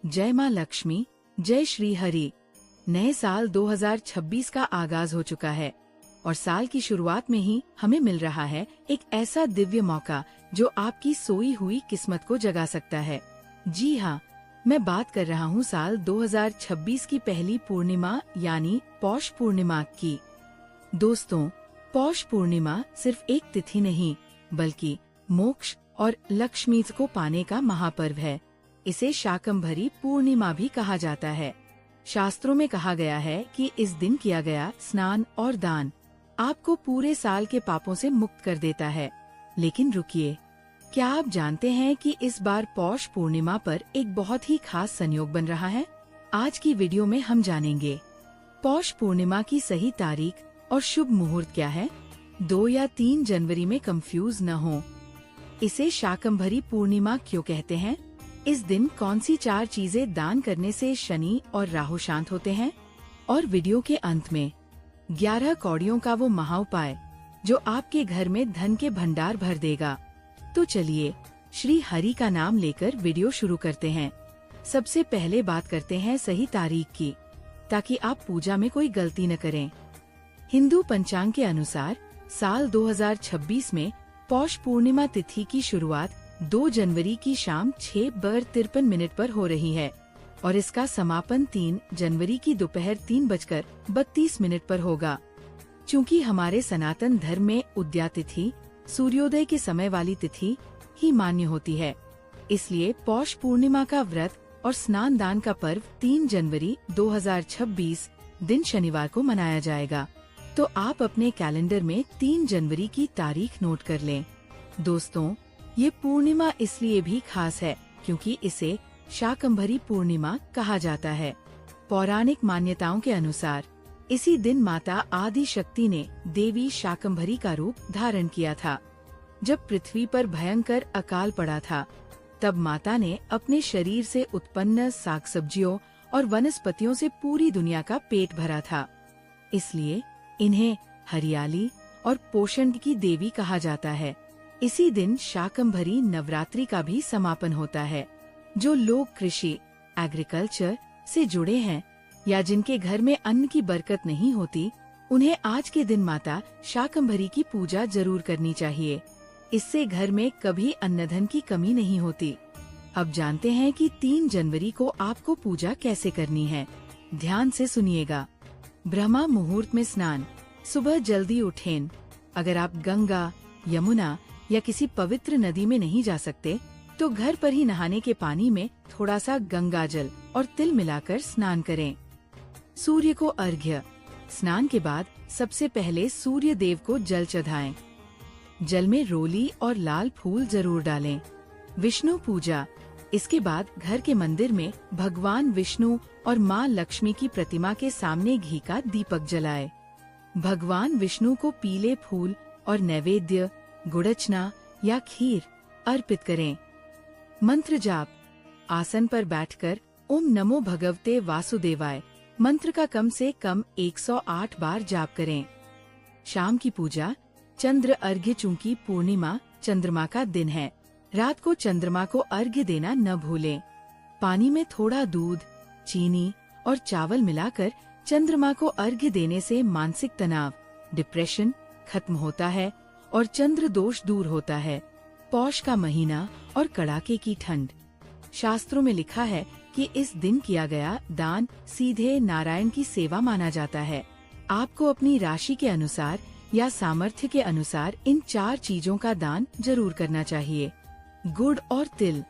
जय माँ लक्ष्मी, जय श्री हरि। नए साल 2026 का आगाज हो चुका है और साल की शुरुआत में ही हमें मिल रहा है एक ऐसा दिव्य मौका जो आपकी सोई हुई किस्मत को जगा सकता है। जी हाँ, मैं बात कर रहा हूँ साल 2026 की पहली पूर्णिमा यानी पौष पूर्णिमा की। दोस्तों, पौष पूर्णिमा सिर्फ एक तिथि नहीं बल्कि मोक्ष और लक्ष्मी को पाने का महापर्व है। इसे शाकंभरी पूर्णिमा भी कहा जाता है। शास्त्रों में कहा गया है कि इस दिन किया गया स्नान और दान आपको पूरे साल के पापों से मुक्त कर देता है। लेकिन रुकिए, क्या आप जानते हैं कि इस बार पौष पूर्णिमा पर एक बहुत ही खास संयोग बन रहा है? आज की वीडियो में हम जानेंगे पौष पूर्णिमा की सही तारीख और शुभ मुहूर्त क्या है। 2 या 3 जनवरी में कंफ्यूज न हो। इसे शाकंभरी पूर्णिमा क्यों कहते हैं? इस दिन कौन सी 4 चीजें दान करने से शनि और राहु शांत होते हैं? और वीडियो के अंत में 11 कौड़ियों का वो महाउपाय जो आपके घर में धन के भंडार भर देगा। तो चलिए श्री हरि का नाम लेकर वीडियो शुरू करते हैं। सबसे पहले बात करते हैं सही तारीख की, ताकि आप पूजा में कोई गलती न करें। हिंदू पंचांग के अनुसार साल 2026 में पौष पूर्णिमा तिथि की शुरुआत 2 जनवरी की शाम 6:53 पर हो रही है और इसका समापन 3 जनवरी की दोपहर 3:32 पर होगा। चूँकि हमारे सनातन धर्म में उदया तिथि सूर्योदय के समय वाली तिथि ही मान्य होती है, इसलिए पौष पूर्णिमा का व्रत और स्नान दान का पर्व 3 जनवरी 2026 दिन शनिवार को मनाया जाएगा। तो आप अपने कैलेंडर में 3 जनवरी की तारीख नोट कर लें। दोस्तों, ये पूर्णिमा इसलिए भी खास है क्योंकि इसे शाकंभरी पूर्णिमा कहा जाता है। पौराणिक मान्यताओं के अनुसार इसी दिन माता आदि शक्ति ने देवी शाकंभरी का रूप धारण किया था। जब पृथ्वी पर भयंकर अकाल पड़ा था, तब माता ने अपने शरीर से उत्पन्न साग सब्जियों और वनस्पतियों से पूरी दुनिया का पेट भरा था। इसलिए इन्हें हरियाली और पोषण की देवी कहा जाता है। इसी दिन शाकंभरी नवरात्रि का भी समापन होता है। जो लोग कृषि एग्रीकल्चर से जुड़े हैं या जिनके घर में अन्न की बरकत नहीं होती, उन्हें आज के दिन माता शाकंभरी की पूजा जरूर करनी चाहिए। इससे घर में कभी अन्नधन की कमी नहीं होती। अब जानते हैं कि 3 जनवरी को आपको पूजा कैसे करनी है। ध्यान से सुनिएगा। ब्रह्मा मुहूर्त में स्नान। सुबह जल्दी उठें। अगर आप गंगा, यमुना या किसी पवित्र नदी में नहीं जा सकते, तो घर पर ही नहाने के पानी में थोड़ा सा गंगा जल और तिल मिलाकर स्नान करें। सूर्य को अर्घ्य। स्नान के बाद सबसे पहले सूर्य देव को जल चढ़ाएं। जल में रोली और लाल फूल जरूर डालें। विष्णु पूजा। इसके बाद घर के मंदिर में भगवान विष्णु और माँ लक्ष्मी की प्रतिमा के सामने घी का दीपक जलाएं। भगवान विष्णु को पीले फूल और नैवेद्य, गुड़चना या खीर अर्पित करें। मंत्र जाप। आसन पर बैठकर ओम नमो भगवते वासुदेवाय मंत्र का कम से कम 108 बार जाप करें। शाम की पूजा। चंद्र अर्घ्य। चूंकि पूर्णिमा चंद्रमा का दिन है, रात को चंद्रमा को अर्घ्य देना न भूलें। पानी में थोड़ा दूध, चीनी और चावल मिलाकर चंद्रमा को अर्घ्य देने से मानसिक तनाव, डिप्रेशन खत्म होता है और चंद्र दोष दूर होता है। पौष का महीना और कड़ाके की ठंड। शास्त्रों में लिखा है कि इस दिन किया गया दान सीधे नारायण की सेवा माना जाता है। आपको अपनी राशि के अनुसार या सामर्थ्य के अनुसार इन 4 चीजों का दान जरूर करना चाहिए। गुड़ और तिल।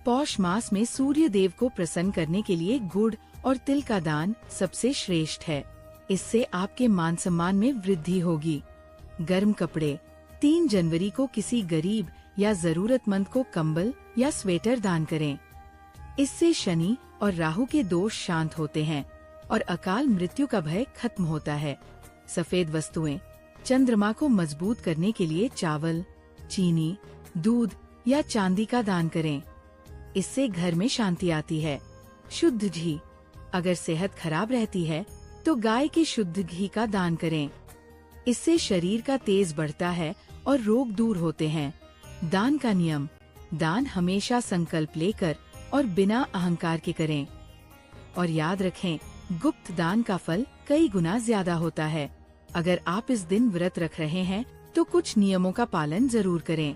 पौष मास में सूर्य देव को प्रसन्न करने के लिए गुड़ और तिल का दान सबसे श्रेष्ठ है। इससे आपके मान सम्मान में वृद्धि होगी। गर्म कपड़े। 3 जनवरी को किसी गरीब या जरूरतमंद को कंबल या स्वेटर दान करें। इससे शनि और राहु के दोष शांत होते हैं और अकाल मृत्यु का भय खत्म होता है। सफेद वस्तुएं। चंद्रमा को मजबूत करने के लिए चावल, चीनी, दूध या चांदी का दान करें। इससे घर में शांति आती है। शुद्ध घी। अगर सेहत खराब रहती है तो गाय के शुद्ध घी का दान करें। इससे शरीर का तेज बढ़ता है और रोग दूर होते हैं। दान का नियम। दान हमेशा संकल्प लेकर और बिना अहंकार के करें। और याद रखें, गुप्त दान का फल कई गुना ज्यादा होता है। अगर आप इस दिन व्रत रख रहे हैं तो कुछ नियमों का पालन जरूर करें।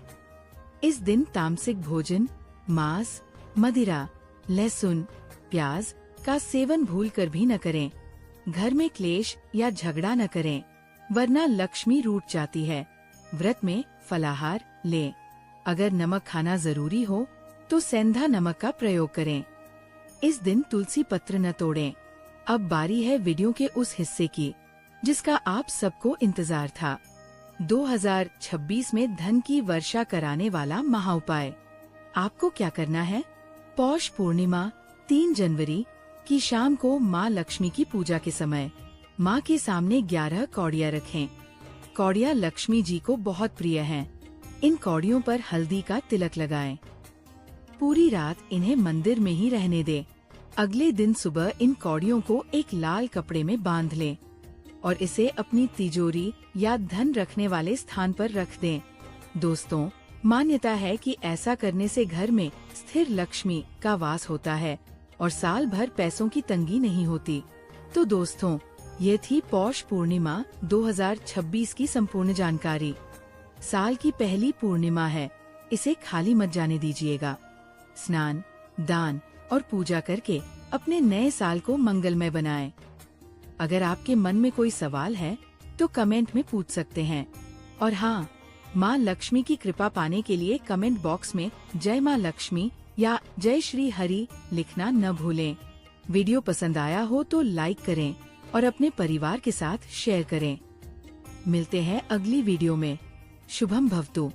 इस दिन तामसिक भोजन, मांस, मदिरा, लहसुन, प्याज का सेवन भूलकर भी न करें। घर में क्लेश या झगड़ा न करें, वरना लक्ष्मी रूठ जाती है। व्रत में फलाहार लें। अगर नमक खाना जरूरी हो तो सेंधा नमक का प्रयोग करें। इस दिन तुलसी पत्र न तोड़ें। अब बारी है वीडियो के उस हिस्से की जिसका आप सबको इंतजार था। 2026 में धन की वर्षा कराने वाला महाउपाय। आपको क्या करना है? पौष पूर्णिमा 3 जनवरी की शाम को माँ लक्ष्मी की पूजा के समय माँ के सामने 11 कौड़ियाँ रखें। कौड़ियाँ लक्ष्मी जी को बहुत प्रिय हैं। इन कौड़ियों पर हल्दी का तिलक लगाएं। पूरी रात इन्हें मंदिर में ही रहने दें। अगले दिन सुबह इन कौड़ियों को एक लाल कपड़े में बांध लें और इसे अपनी तिजोरी या धन रखने वाले स्थान पर रख दें। दोस्तों, मान्यता है कि ऐसा करने से घर में स्थिर लक्ष्मी का वास होता है और साल भर पैसों की तंगी नहीं होती। तो दोस्तों, ये थी पौष पूर्णिमा 2026 की संपूर्ण जानकारी। साल की पहली पूर्णिमा है, इसे खाली मत जाने दीजिएगा। स्नान, दान और पूजा करके अपने नए साल को मंगलमय बनाएं। अगर आपके मन में कोई सवाल है तो कमेंट में पूछ सकते हैं। और हाँ, माँ लक्ष्मी की कृपा पाने के लिए कमेंट बॉक्स में जय माँ लक्ष्मी या जय श्री हरि लिखना न भूलें। वीडियो पसंद आया हो तो लाइक करें और अपने परिवार के साथ शेयर करें। मिलते हैं अगली वीडियो में। शुभम भवतु।